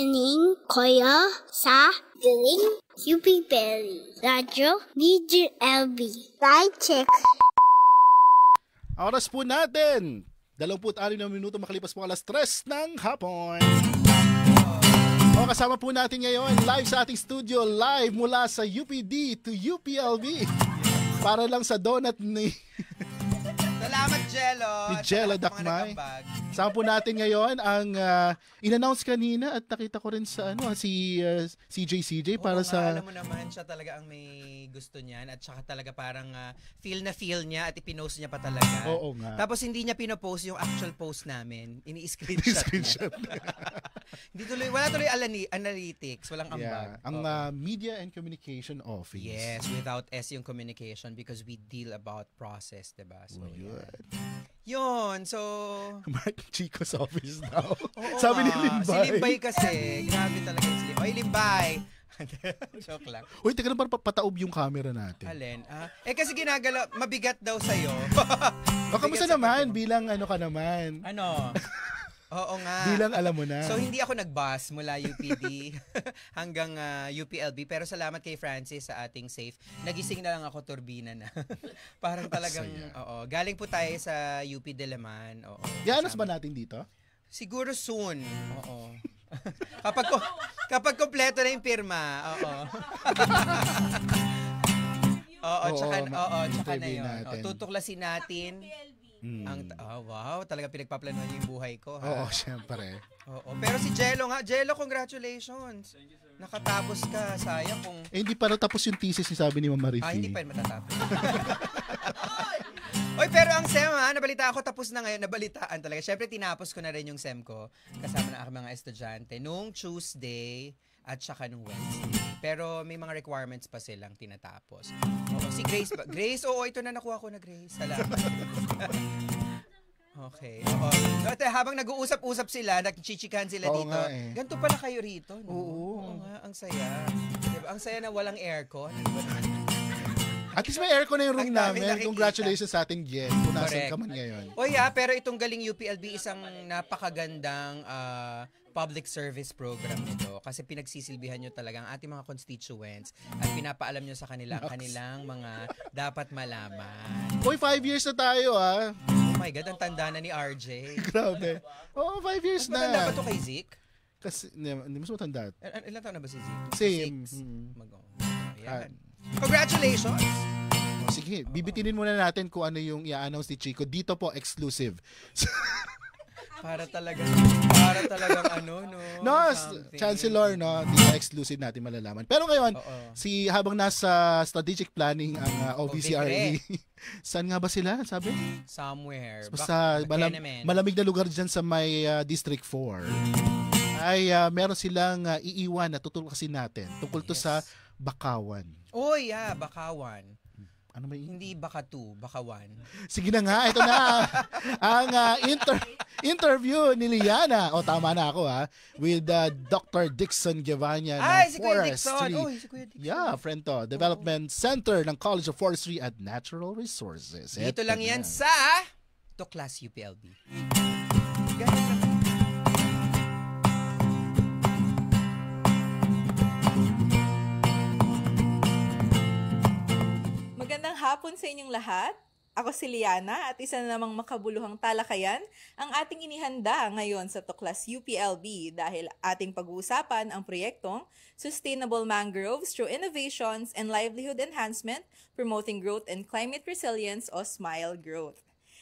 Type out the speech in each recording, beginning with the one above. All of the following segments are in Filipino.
nakikinig kayo sa Galing UP Berry Radyo DJ LB. Right check. Oras po natin 26 na minuto makalipas po alas 3 ng hapon. Kasama po natin ngayon live sa ating studio, live mula sa UPD to UPLB para lang sa donut ni Salamat, Jello. Ni Jello Dakmay. Sama po natin ngayon ang in-announce kanina at nakita ko rin sa si CJ para sa... Alam mo naman, siya talaga ang may gusto niyan at saka talaga parang feel niya at ipinost niya pa talaga. Oo nga. Tapos hindi niya pinopost yung actual post namin. Ini-screenshot niya. Wala tuloy analytics, walang ambag. Ang Media and Communication Office. Yes, without S yung communication because we deal about process, diba? So, yun, so... Mark Chico's office daw. Oo, sabi ni Limbay. Si Limbay kasi, grabe talaga yung si Limbay. Oy, Limbay! Joke lang. Uy, teka na para pataob yung camera natin. Alin? Kasi ginagalaw, mabigat daw sa'yo. Kamusta naman? Bilang ka naman? Oo nga. Bilang alam mo na. So, hindi ako nag-bus mula UPD hanggang UPLB. Pero salamat kay Francis sa ating safe. Nagising na lang ako, turbina na. Parang talagang, galing po tayo sa UP Diliman. Yanos ba natin dito? Siguro soon. Oo. kapag kompleto na yung pirma. Tsaka na yun. Tutuklasin natin. Wow, talaga pinagpaplanuhan yung buhay ko. Oo, syempre. Pero si Jello nga, Jello, congratulations. Nakatapos ka, sayang kung... hindi pa tapos yung thesis ni sabi ni Mama Riffy. Hindi pa matatapos. Oy, pero ang SEM nabalita ako tapos na ngayon, nabalitaan talaga. Syempre tinapos ko na rin yung SEM ko kasama ng aking mga estudyante nung Tuesday at saka nung Wednesday. Pero may mga requirements pa silang tinatapos. Si Grace ba? Grace, ito na nakuha ko na Grace. Salamat. Okay. Habang nag-uusap-usap sila, nagchichikan sila dito. Ganito pala kayo rito, no? Oo nga, ang saya. Diba? Ang saya na walang aircon. At least may aircon na yung room namin. Congratulations sa ating Jen. Kung nasan ka man ngayon. Pero itong Galing UPLB isang napakagandang public service program nito kasi pinagsisilbihan nyo talaga ang ating mga constituents at pinapaalam nyo sa kanilang mga dapat malaman. 5 years na tayo Oh my God, ang tanda na ni RJ. Grabe. 5 years na. Matanda ba ito kay Zeke? Kasi, hindi mas matanda. Ilan taon na ba si Zeke? Same. Ayan. Congratulations! Sige, bibitinin muna natin kung ano yung i-announce ni Chico. Dito po, exclusive. Para talagang Chancellor, dito exclusive natin malalaman. Pero ngayon, habang nasa strategic planning ang OVCRE, saan nga ba sila, sabi? Somewhere. Sa malamig na lugar dyan sa may District 4. Ay meron silang iiwan na tutulkasin natin. Tungkol to sa Bakawan. Bakawan. Ano ba yun? Hindi Bakatu, Bakawan. Sige na nga, ito na ang interview ni Liana. Tama na ako with Dr. Dixon Guevania ng si Kuya Dixon. Si Kuya Dixon. Yeah, friend to. Development Center ng College of Forestry and Natural Resources. Dito lang yan sa Tuklas UPLB. Ganyan lang. Magandang hapon sa inyong lahat. Ako si Liana at isa na namang makabuluhang talakayan ang ating inihanda ngayon sa Tuklas UPLB dahil ating pag-uusapan ang proyektong Sustainable Mangroves Through Innovations and Livelihood Enhancement Promoting Growth and Climate Resilience o SMILE Growth.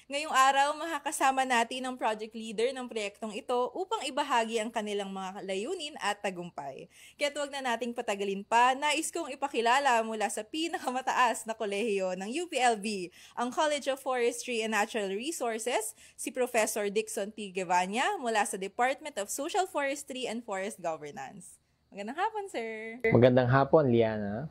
Ngayong araw, makakasama natin ang project leader ng proyektong ito upang ibahagi ang kanilang mga layunin at tagumpay. Kaya huwag na nating patagalin pa, nais kong ipakilala mula sa pinakamataas na kolehiyo ng UPLB, ang College of Forestry and Natural Resources, si Professor Dixon T. Guevania mula sa Department of Social Forestry and Forest Governance. Magandang hapon, sir. Magandang hapon, Liana.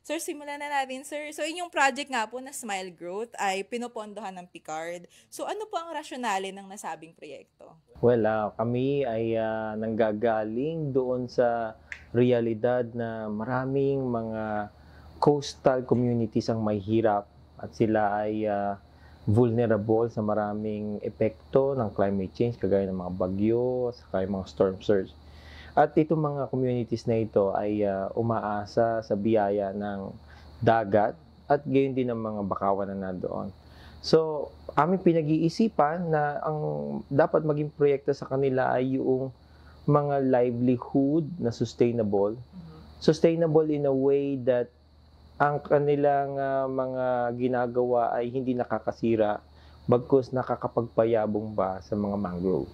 Sir, simulan na natin, sir. So, inyong project nga po na Smile Growth ay pinopondohan ng Picard. So, ano po ang rasyonale ng nasabing proyekto? Well, kami ay nanggagaling doon sa realidad na maraming mga coastal communities ang may hirap at sila ay vulnerable sa maraming epekto ng climate change, kagaya ng mga bagyo, saka yung mga storm surge. At itong mga communities na ito ay umaasa sa biyaya ng dagat at gayon din ng mga bakawan na nandoon. So, aming pinag-iisipan na ang dapat maging proyekto sa kanila ay yung mga livelihood na sustainable. Sustainable in a way that ang kanilang mga ginagawa ay hindi nakakasira, bagkus nakakapagpayabong ba sa mga mangroves.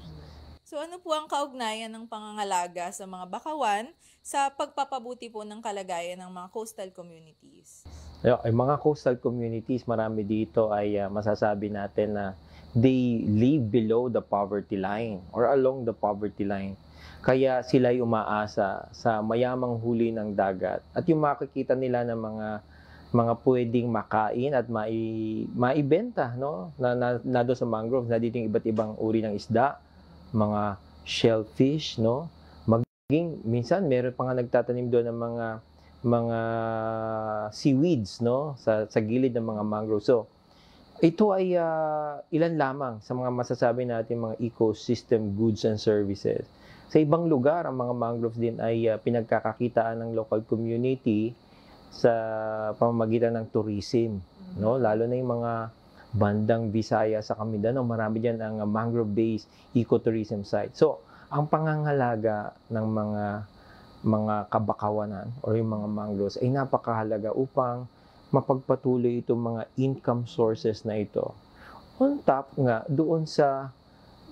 So ano po ang kaugnayan ng pangangalaga sa mga bakawan sa pagpapabuti po ng kalagayan ng mga coastal communities? Ay mga coastal communities, marami dito ay masasabi natin na they live below the poverty line or along the poverty line. Kaya sila ay umaasa sa mayamang huli ng dagat at yung makikita nila ng mga pwedeng makain at maibenta, no? Na doon sa mangroves, na dito yung iba't ibang uri ng isda, mga shellfish, no? Maging minsan meron pa nga nagtatanim doon ng mga seaweeds, no? Sa gilid ng mga mangroves. So ito ay ilan lamang sa mga masasabi natin mga ecosystem goods and services. Sa ibang lugar, ang mga mangroves din ay pinagkakakitaan ng local community sa pamamagitan ng tourism, no? Lalo na yung mga bandang Visayas sa Mindanao, marami diyan ang mangrove-based ecotourism site. So, ang pangangalaga ng mga kabakawanan o yung mga mangroves ay napakahalaga upang mapagpatuloy itong mga income sources na ito. On top nga, doon sa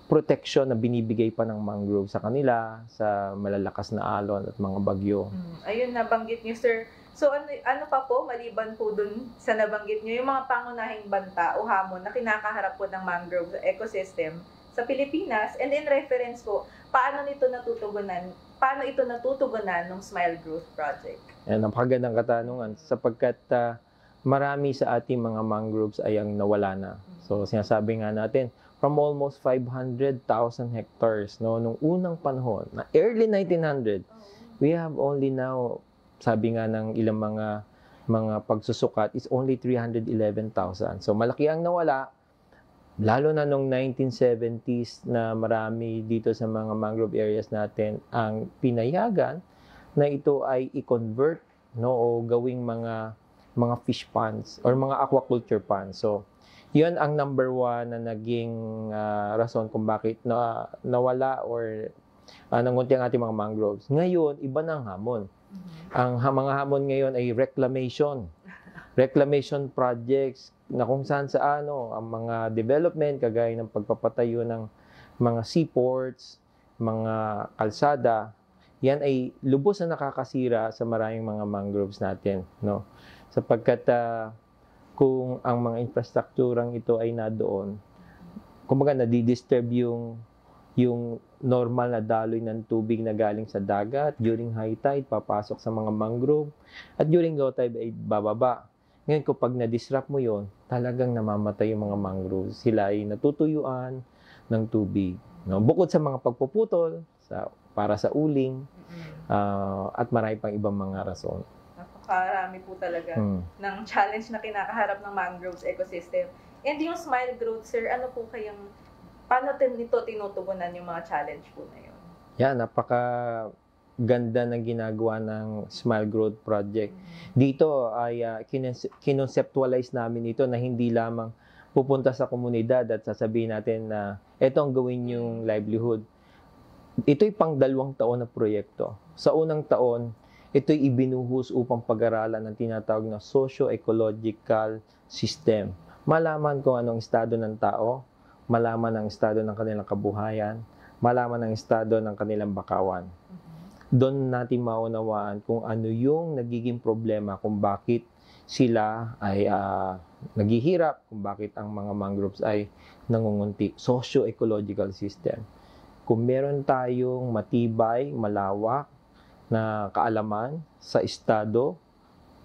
protection na binibigay pa ng mangrove sa kanila, sa malalakas na alon at mga bagyo. Ayun, nabanggit niyo, sir. So, ano pa po, maliban po dun sa nabanggit niyo, yung mga pangunahing banta o hamon na kinakaharap po ng mangrove ecosystem sa Pilipinas, and in reference po, paano ito natutugunan ng Smile Growth Project? Yan, napakagandang katanungan sapagkat marami sa ating mga mangroves ay ang nawala na. So, sinasabi nga natin, from almost 500,000 hectares, no, nung unang panahon, na early 1900, we have only now, sabi nga ng ilang mga pagsusukat, is only 311,000. So, malaki ang nawala, lalo na nung 1970s na marami dito sa mga mangrove areas natin ang pinayagan na ito ay i-convert, no, o gawing mga fish ponds or mga aquaculture ponds. So, yun ang number one na naging rason kung bakit nawala or nangunti ang ating mga mangroves. Ngayon, iba na ang hamon. Ang mga hamon ngayon ay reclamation. Reclamation projects na kung saan sa ang mga development kagaya ng pagpapatayo ng mga seaports, mga kalsada, yan ay lubos na nakakasira sa maraming mga mangroves natin, no? Sapagkat kung ang mga infrastrukturang ito ay nadoon, kumbaga nadi-disturb yung normal na daloy ng tubig na galing sa dagat, during high tide, papasok sa mga mangrove, at during low tide ay bababa. Ngayon, kapag na-disrupt mo yon, talagang namamatay yung mga mangroves. Sila ay natutuyuan ng tubig. No? Bukod sa mga pagpuputol, para sa uling, at marami pang ibang mga rason. Napakarami po talaga ng challenge na kinakaharap ng mangroves ecosystem. And yung Smile Growth, sir, paano nito tinutugunan yung mga challenge po na yun? Yan, napakaganda ng ginagawa ng Smile Growth Project. Dito ay kinonceptualize namin ito na hindi lamang pupunta sa komunidad at sasabihin natin na ito ang gawin yung livelihood. Ito'y pang 2 taon na proyekto. Sa unang taon, ito'y ibinuhos upang pag-aralan ng tinatawag na socio-ecological system. Malaman kung anong estado ng tao, malaman ang estado ng kanilang kabuhayan, malaman ang estado ng kanilang bakawan. Doon natin maunawaan kung ano yung nagiging problema, kung bakit sila ay naghihirap, kung bakit ang mga mangroves ay nangungunti. Socio-ecological system. Kung meron tayong matibay, malawak na kaalaman sa estado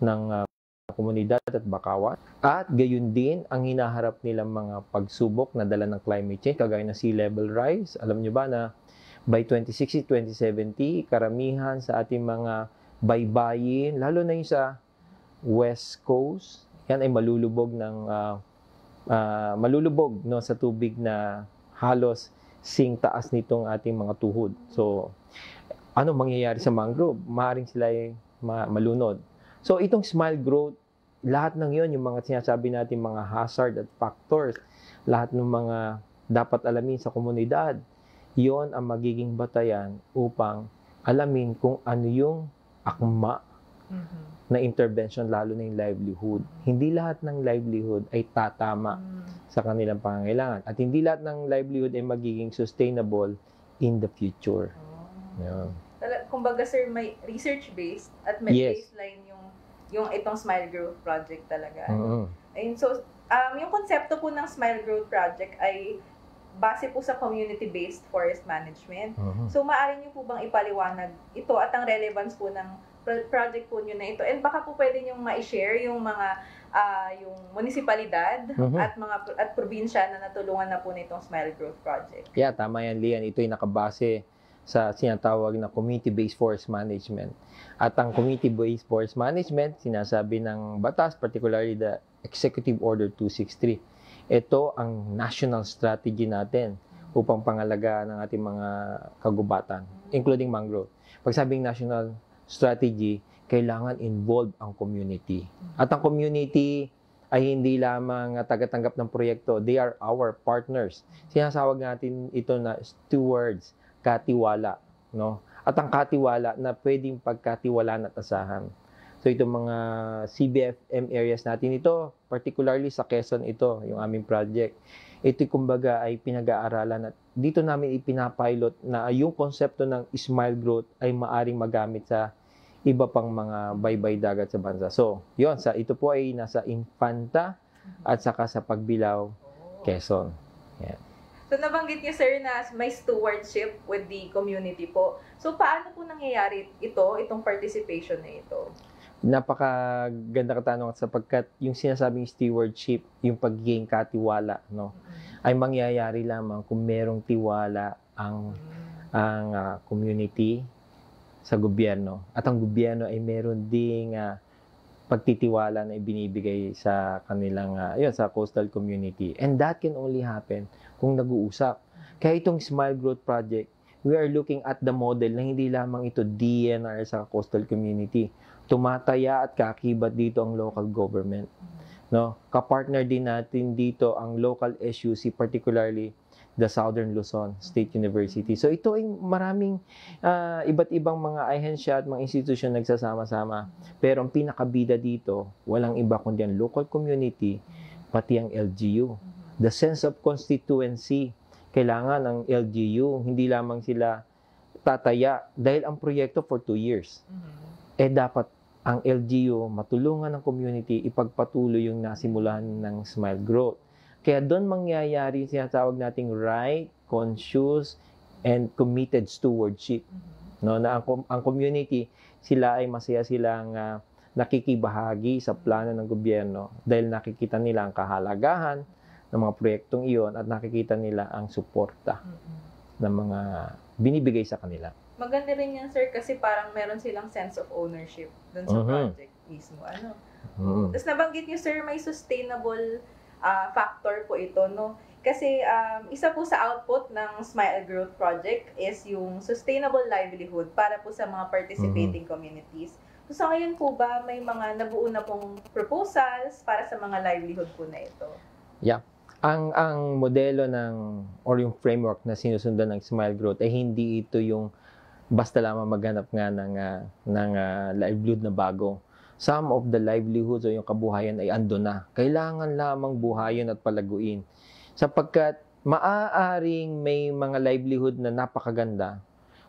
ng komunidad at bakawan, at gayon din ang hinaharap nilang mga pagsubok na dala ng climate change, kagaya ng sea level rise. Alam nyo ba na by 2060, 2070, karamihan sa ating mga baybayin, lalo na yung sa West Coast, yan ay malulubog no, sa tubig na halos sing taas nitong ating mga tuhod. So, ano mangyayari sa mangrove? Maaaring sila ay malunod. So itong smile growth, lahat ng yon, yung mga sinasabi natin mga hazard at factors, lahat ng mga dapat alamin sa komunidad, yon ang magiging batayan upang alamin kung ano yung akma na intervention, lalo na yung livelihood. Hindi lahat ng livelihood ay tatama sa kanilang pangangailangan. At hindi lahat ng livelihood ay magiging sustainable in the future. Yeah. Kumbaga sir, may research-based at may baseline yung itong Smile Growth Project talaga. Ayun, so, yung konsepto po ng Smile Growth Project ay base po sa community-based forest management. So, maaari niyo po bang ipaliwanag ito at ang relevance po ng project po niyo na ito? And baka po pwede niyo ma-share yung mga yung munisipalidad at probinsya na natulungan na po nitong Smile Growth Project. Yeah, tama yan, Lian. Ito ay nakabase sa sinatawag na community-based forest management. At ang community-based forest management, sinasabi ng batas, particularly the Executive Order 263. Ito ang national strategy natin upang pangalagaan ng ating mga kagubatan, including mangrove. Pag sabing national strategy, kailangan involve ang community. At ang community ay hindi lamang tagatanggap ng proyekto, they are our partners. Sinasawag natin ito na stewards, katiwala, no? At ang katiwala na pwedeng pagkatiwalaan at asahan. So itong mga CBFM areas natin ito, particularly sa Quezon ito, yung aming project. Ito kumbaga ay pinag-aaralan at dito namin ipinapilot na yung konsepto ng Smile Growth ay maaring magamit sa iba pang mga baybay dagat sa bansa. So, yun, ito po ay nasa Infanta at saka sa Pagbilao, Quezon. Yeah. So, nabanggit niyo, sir, na may stewardship with the community po. So, paano po nangyayari itong participation na ito? Napakaganda katanungan sapagkat yung sinasabing stewardship, yung pagiging katiwala, no, ay mangyayari lamang kung merong tiwala ang community sa gobyerno. At ang gobyerno ay meron ding pagtitiwala na ibinibigay sa kanilang sa coastal community. And that can only happen kung nag-uusap. Kaya itong Smile Growth Project, we are looking at the model na hindi lamang ito DNR sa coastal community. Tumataya at kakibat dito ang local government. No? Kapartner din natin dito ang local SUC, particularly the Southern Luzon State University. So ito ay maraming iba't ibang mga ahensya at mga institusyon nagsasama-sama. Pero ang pinakabida dito, walang iba kundi ang local community, pati ang LGU. The sense of constituency, kailangan ng LGU, hindi lamang sila tataya dahil ang proyekto for 2 years. Dapat ang LGU matulungan ng community ipagpatuloy yung nasimulan ng Smile Growth. Kaya doon mangyayari sinatawag nating right, conscious, and committed stewardship. No, na ang community, sila ay masaya silang nakikibahagi sa plano ng gobyerno dahil nakikita nila ang kahalagahan ng mga proyektong iyon at nakikita nila ang suporta ng mga binibigay sa kanila. Maganda rin yan, sir, kasi parang meron silang sense of ownership dun sa project mismo. Tapos nabanggit niyo, sir, may sustainable factor po ito, no? Kasi isa po sa output ng Smile Growth Project is yung sustainable livelihood para po sa mga participating communities. So sa ngayon po ba, may mga nabuo na pong proposals para sa mga livelihood po na ito? Yeah. Ang modelo or yung framework na sinusundan ng Smile Growth ay hindi ito yung basta lamang maghanap nga ng livelihood na bago. Some of the livelihoods o yung kabuhayan ay ando na. Kailangan lamang buhayin at palaguin. Sapagkat maaaring may mga livelihood na napakaganda,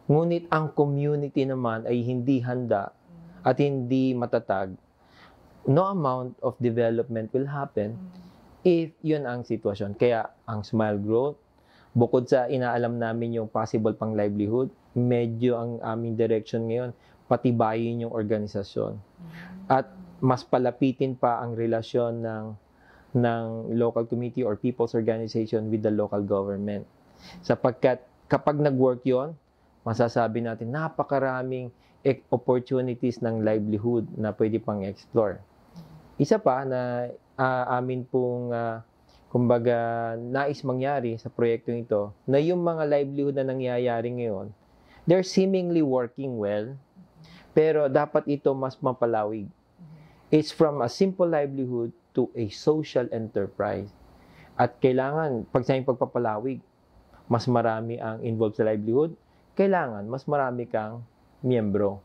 ngunit ang community naman ay hindi handa at hindi matatag. No amount of development will happen if yun ang sitwasyon. Kaya ang Smile Growth, bukod sa inaalam namin yung possible pang livelihood, medyo ang aming direction ngayon, patibayin yung organisasyon. At mas palapitin pa ang relasyon ng local committee or people's organization with the local government. Sapagkat kapag nag-work yon, masasabi natin napakaraming opportunities ng livelihood na pwede pang explore. Isa pa na amin pong kumbaga nais mangyari sa proyektong ito na yung mga livelihood na nangyayari ngayon they're seemingly working well, pero dapat ito mas mapalawig. It's from a simple livelihood to a social enterprise. At kailangan, pag sa pagpapalawig, mas marami ang involved sa livelihood, kailangan mas marami kang miyembro.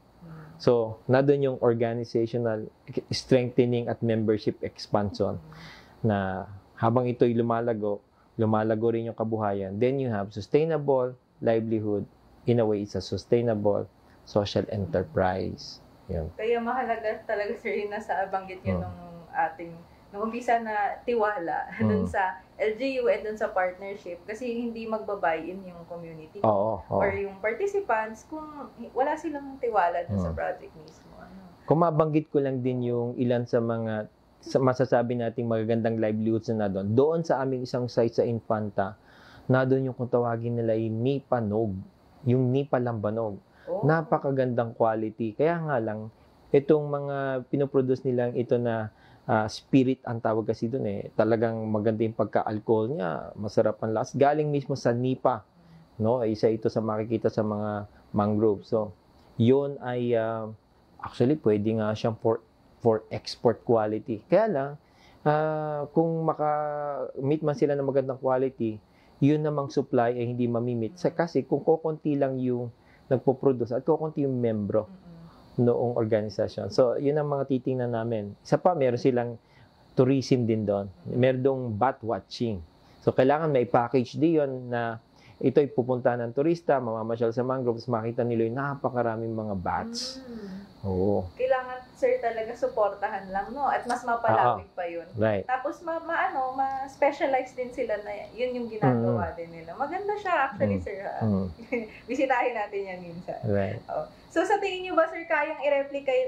So, nandun yung organizational strengthening at membership expansion na habang ito'y lumalago rin yung kabuhayan. Then you have sustainable livelihood. In a way, it's a sustainable social enterprise. Yun. Kaya mahalaga talaga, sir, yung nasa banggit nyo nung umpisa na tiwala dun sa LGU and dun sa partnership kasi hindi magbabuy-in yung community or yung participants kung wala silang tiwala dun sa project mismo. Kung mabanggit ko lang din yung ilan sa mga masasabi nating magagandang livelihoods na doon sa aming isang site sa Infanta, na doon yung kung tawagin nila yung Nipa Nog, yung Nipa Lambanog. Napakagandang quality. Kaya nga lang, itong mga pinoproduce nilang ito na spirit ang tawag kasi doon talagang maganda yung pagka-alcohol niya, masarap ang last. Galing mismo sa Nipa, no? Isa ito sa makikita sa mga mangrove. So, yun ay actually pwede nga siyang for export quality. Kaya lang, kung maka-meet man sila ng magandang quality, yun namang supply ay hindi mamimit. Kasi kung kukunti lang yung nagpo-produce at kukunti yung membro noong organisasyon. So, yun ang mga titingnan namin. Isa pa, meron silang tourism din doon. Meron dong bat watching. So, kailangan may package din yun na ito'y pupunta ng turista, mamamasyal sa mangroves, makita nila yung napakaraming mga bats. Oo. Kailangan, sir, talaga suportahan lang, no? At mas mapalawig pa yun. Right. Tapos, ma-specialize din sila na yun yung ginagawa din nila. Maganda siya, actually, sir. Bisitahin natin yan minsan. Right. So, sa tingin niyo ba, sir, kayang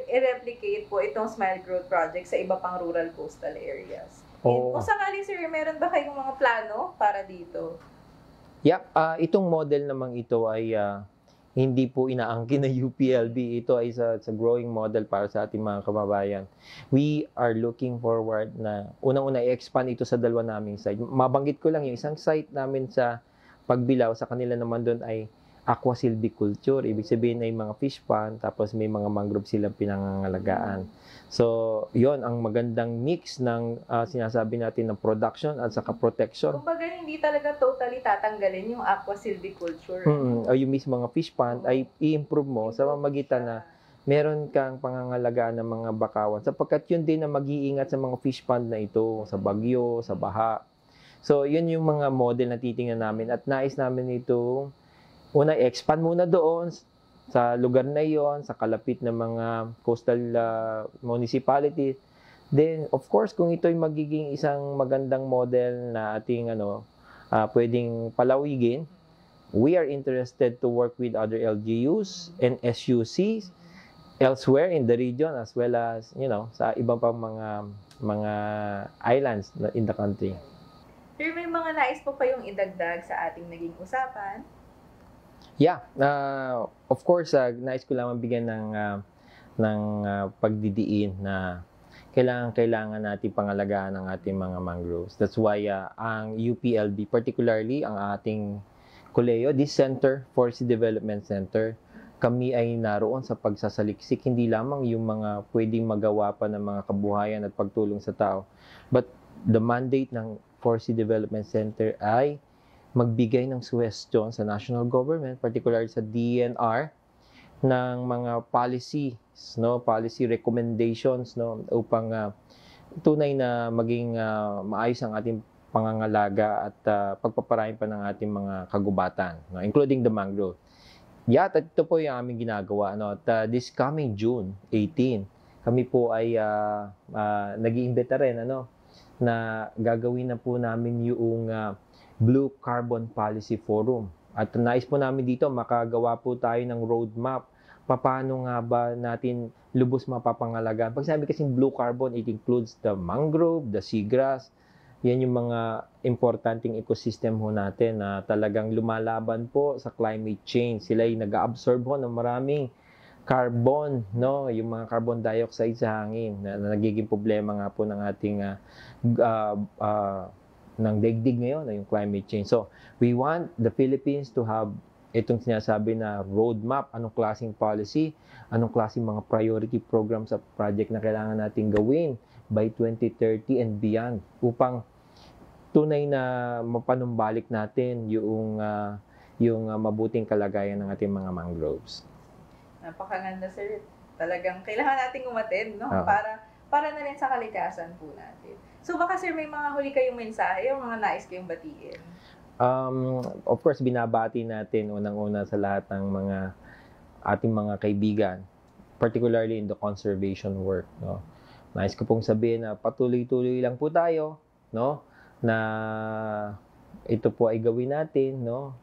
i-replicate po itong Smile Growth Project sa iba pang rural coastal areas? Kung sakali, sir, meron ba kayong mga plano para dito? Yep, itong model namang ito ay hindi po inaangkin na UPLB. Ito ay sa growing model para sa ating mga kababayan. We are looking forward na unang-una i-expand ito sa dalawa naming site. Mabanggit ko lang yung isang site namin sa Pagbilao, sa kanila naman doon ay aqua silviculture. Ibig sabihin ay mga fish pond, tapos may mga mangrove silang pinangangalagaan. So, yon ang magandang mix ng sinasabi natin ng production at saka protection. Kumbaga, hindi talaga totally tatanggalin yung aqua silviculture. O yung mismo mga fish pond ay i-improve mo sa pamamagitan na meron kang pangangalagaan ng mga bakawan. Sapagkat yun din na mag-iingat sa mga fish pond na ito, sa bagyo, sa baha. So, yun yung mga model na titingnan namin. At nais namin ito, una, expand muna doon sa lugar na iyon, sa kalapit ng mga coastal municipality. Then, of course, kung ito'y magiging isang magandang model na ating pwedeng palawigin, we are interested to work with other LGUs and SUCs elsewhere in the region as well as, sa ibang pang mga islands in the country. Sir, may mga nais po kayong idagdag sa ating naging usapan? Yeah, of course, nais ko lang mabigyan ng pagdidiin na kailangan natin pangalagaan ang ating mga mangroves. That's why ang UPLB, particularly ang ating Kuleo, this Center, Forestry Development Center, kami ay naroon sa pagsasaliksik, hindi lamang yung mga pwedeng magawa pa ng mga kabuhayan at pagtulong sa tao. But the mandate ng Forestry Development Center ay magbigay ng suggestion sa national government, particularly sa DNR, ng mga policies, policy recommendations, upang tunay na maging maayos ang ating pangangalaga at pagpaparami pa ng ating mga kagubatan, including the mangrove. At ito po yung aming ginagawa. At this coming June 18, kami po ay nag-iimbita rin na gagawin na po namin yung Blue Carbon Policy Forum. At nais po namin dito, makagawa po tayo ng roadmap. Paano nga ba natin lubos mapapangalagaan? Pag sabi kasing blue carbon, it includes the mangrove, the seagrass. Yan yung mga importanteng ecosystem ho natin na talagang lumalaban po sa climate change. Sila ay nag-absorb ho ng maraming carbon, yung mga carbon dioxide sa hangin na nagiging problema nga po ng ating ng daigdig ngayon, yung climate change. So, we want the Philippines to have itong sinasabi na roadmap, anong klaseng policy, anong klaseng mga priority programs sa project na kailangan natin gawin by 2030 and beyond upang tunay na mapanumbalik natin yung mabuting kalagayan ng ating mga mangroves. Napakaganda, sir. Talagang kailangan nating umattend, no? Oo. Para na rin sa kalikasan po natin. So baka, sir, may mga huli kayong mensahe o mga nais kayong batiin? Of course, binabati natin unang-una sa lahat ng ating mga kaibigan, particularly in the conservation work, no. Nais ko pong sabihin na patuloy-tuloy lang po tayo, no, na ito po ay gawin natin, no,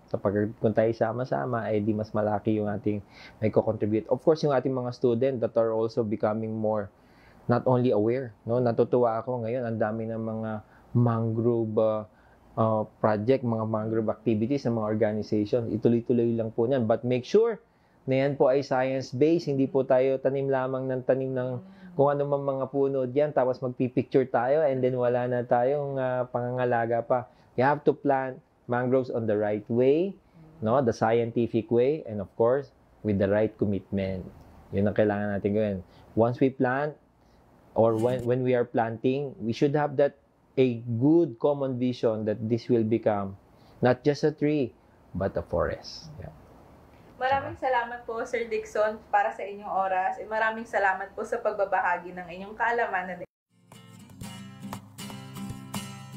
kung tayo sama-sama, ay di mas malaki yung ating may co-contribute. Of course, yung ating mga student that are also becoming more not only aware, no. Natutuwa ako ngayon, ang dami ng mga mangrove project, mga mangrove activities ng mga organization. Ituloy-tuloy lang po niyan. But make sure na yan po ay science-based. Hindi po tayo tanim lamang ng tanim ng kung ano man mga puno diyan, tapos magpipicture tayo and then wala na tayong pangangalaga pa. You have to plant mangroves on the right way, no, the scientific way, and of course, with the right commitment. Yun ang kailangan natin gawin. Once we plant, or when we are planting, we should have that a good common vision that this will become not just a tree, but a forest. Yeah. Maraming salamat po, Sir Dixon, para sa inyong oras. Maraming salamat po sa pagbabahagi ng inyong kaalaman.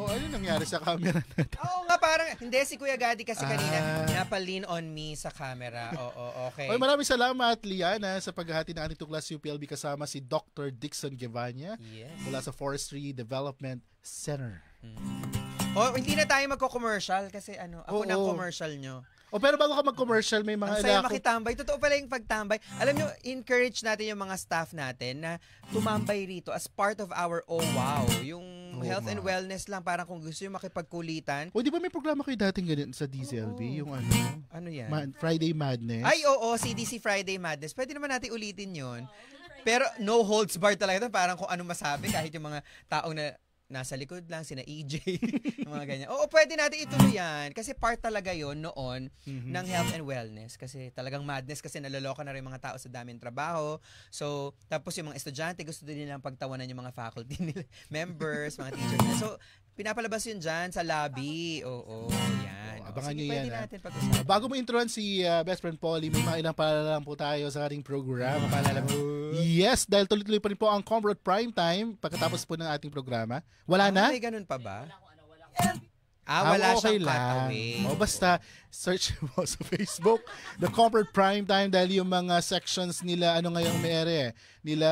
Ano nangyari sa camera natin? Oo nga, parang, hindi, si Kuya Gadi kasi kanina, napalin on me sa camera. Oo, okay. Maraming salamat, Liana, sa paghahati ng ating tuklas UPLB kasama si Dr. Dixon Guevania mula sa Forestry Development Center. Hindi na tayo magko-commercial kasi ako na commercial nyo. Pero bago ka mag-commercial, may mga ang saya makitambay. Totoo pala yung pagtambay. Alam nyo, encourage natin yung mga staff natin na tumambay rito as part of our yung health and wellness lang. Parang kung gusto yung makipagkulitan. Di ba may programa kayo dating ganyan sa DZLB? Yung ano yan? Friday Madness? Ay, oo, CDC Friday Madness. Pwede naman natin ulitin yun. Pero no holds barred talaga. Parang kung ano masabi kahit yung mga taong na nasa likod lang, sina EJ, mga ganyan. Oo, pwede natin ituloy yan. Kasi part talaga yon noon ng health and wellness. Kasi talagang madness kasi naloloka na rin mga tao sa daming trabaho. So, tapos yung mga estudyante, gusto din nilang pagtawanan yung mga faculty nila, members, mga teachers. So, pinapalabas yun dyan sa lobby. Oo, yan. Abangan nyo pwede yan. natin pag-usapan. Bago mo introan si Best Friend Polly, may mga ilang paalala lang po tayo sa ating programa. Paalala mo. Yes, dahil tuloy-tuloy pa rin po ang Comrade Primetime pagkatapos po ng ating programa. Wala na? May ganun pa ba? Wala okay siyang cutaway. Basta search mo sa Facebook The Comrade Primetime dahil yung mga sections nila ngayong meere nila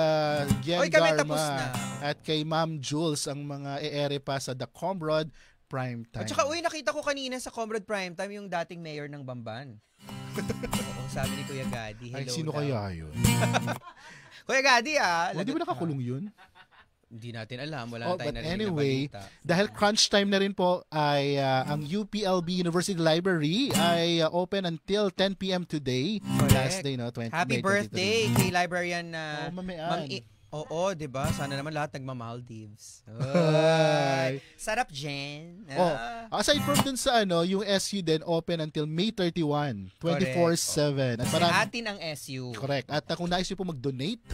Jen Garma at kay Ma'am Jules ang mga e-ere pa sa The Comrade Primetime. At saka nakita ko kanina sa Comrade Primetime yung dating mayor ng Bamban. Oo, sabi ni Kuya Gadi. Hello. Ay, sino kaya yun? Kuya Gadi di ba nakakulong yun? Hindi natin alam. Wala tayong narinig anyway, na balita. dahil crunch time na rin po ay ang UPLB University Library ay open until 10 p.m. today. Correct. Last day, no? Happy May birthday kay librarian Ma'am Oo, di ba? Sana naman lahat nagma-Maldives. Sarap, Jen. Aside from dun sa yung SU din, open until May 31, 24/7. At atin ang SU. Correct. At kung nais nyo po mag-donate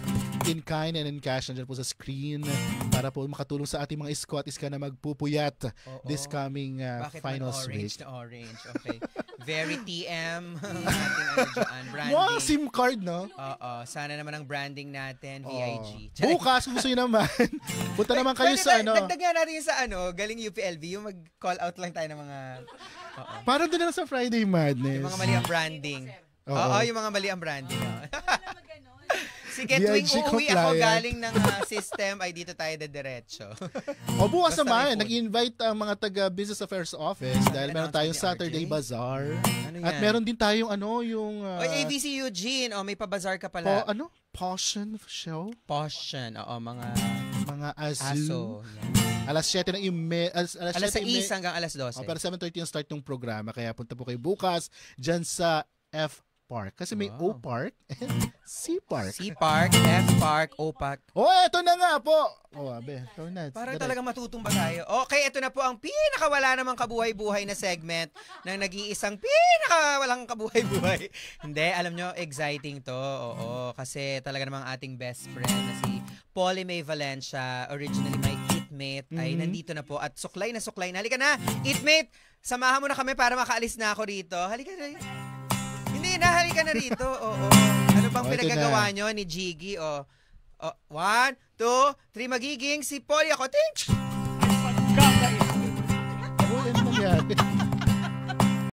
in kind and in cash, nandiyan po sa screen para po makatulong sa ating mga isko at iska na magpupuyat this coming finals week. Bakit orange? Okay. Very TM ang ating branding. Wow, SIM card, no? Oo. Sana naman ang branding natin, VIG. Bukas, gusto nyo naman. Punta naman kayo sa Dagdag nga natin yung sa galing UPLB, yung mag-call out lang tayo ng mga... Parang doon na sa Friday Madness. Yung mga mali ang branding. Oo, yung mga mali ang branding. Sige, tuwing uuwi ako galing ng system, ay dito tayo diretso. Bukas naman, nag-invite ang mga taga-Business Affairs Office dahil meron tayong Saturday Bazaar. At meron din tayong yung... ABC Eugene, may pa-bazaar ka pala. Potion show? Potion, mga aso. Alas 7 ng alas 6 hanggang alas 12. Pero 7:30 yung start ng programa, kaya punta po kayo bukas dyan sa Park. Kasi may O Park and C Park. C Park, F Park, O Park. Oh, eto na nga po. Oh, abe. Parang talagang matutumba tayo. Okay, ito na po ang pinakawala namang kabuhay-buhay na segment ng nag-iisang pinakawalang kabuhay-buhay. Hindi, alam nyo, exciting to. Oo, kasi talaga namang ating best friend na si Polly May Valencia, originally my eatmate, ay nandito na po. At suklay na. Halika na, eatmate! Samahan mo na kami para makaalis na ako rito. Halika na. Hindi na, halika na rito. Oo. Ano bang pinagagawa nyo ni Jiggy? Oh, 1, 2, 3, magiging si Polly ako. Tink! Oh, ano nangyari?